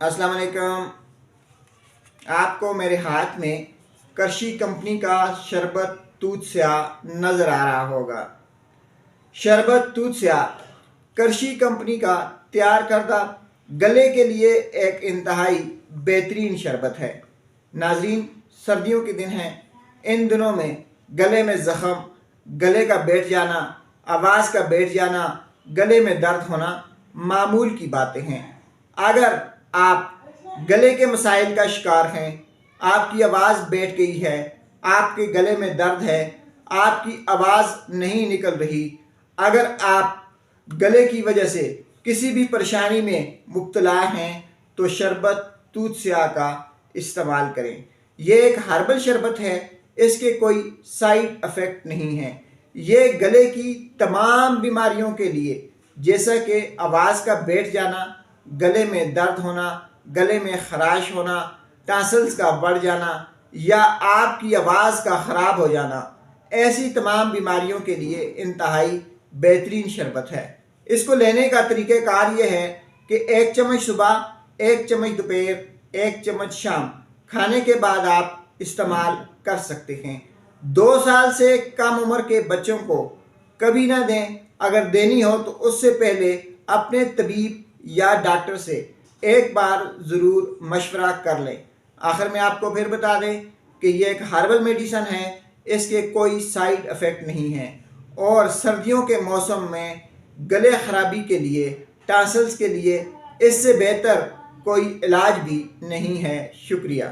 अस्सलाम वालेकुम। आपको मेरे हाथ में करशी कंपनी का शरबत दूध स्या नज़र आ रहा होगा। शरबत दूध स्या करशी कंपनी का तैयार करदा गले के लिए एक इंतहाई बेहतरीन शरबत है। नाज़रीन, सर्दियों के दिन हैं। इन दिनों में गले में ज़ख़म, गले का बैठ जाना, आवाज़ का बैठ जाना, गले में दर्द होना मामूल की बातें हैं। अगर आप गले के मसाइल का शिकार हैं, आपकी आवाज़ बैठ गई है, आपके गले में दर्द है, आपकी आवाज़ नहीं निकल रही, अगर आप गले की वजह से किसी भी परेशानी में मुब्तला हैं तो शरबत दूध स्या का इस्तेमाल करें। ये एक हर्बल शरबत है, इसके कोई साइड इफ़ेक्ट नहीं है। ये गले की तमाम बीमारियों के लिए, जैसा कि आवाज़ का बैठ जाना, गले में दर्द होना, गले में खराश होना, टॉन्सिल्स का बढ़ जाना या आपकी आवाज़ का ख़राब हो जाना, ऐसी तमाम बीमारियों के लिए इंतहाई बेहतरीन शरबत है। इसको लेने का तरीक़ाकार ये है कि 1 चम्मच सुबह, 1 चम्मच दोपहर, 1 चम्मच शाम खाने के बाद आप इस्तेमाल कर सकते हैं। 2 साल से कम उम्र के बच्चों को कभी ना दें। अगर देनी हो तो उससे पहले अपने तबीब या डॉक्टर से एक बार ज़रूर मशवरा कर लें। आखिर में आपको फिर बता दें कि ये एक हर्बल मेडिसन है, इसके कोई साइड इफ़ेक्ट नहीं है और सर्दियों के मौसम में गले ख़राबी के लिए, टॉन्सिल्स के लिए इससे बेहतर कोई इलाज भी नहीं है। शुक्रिया।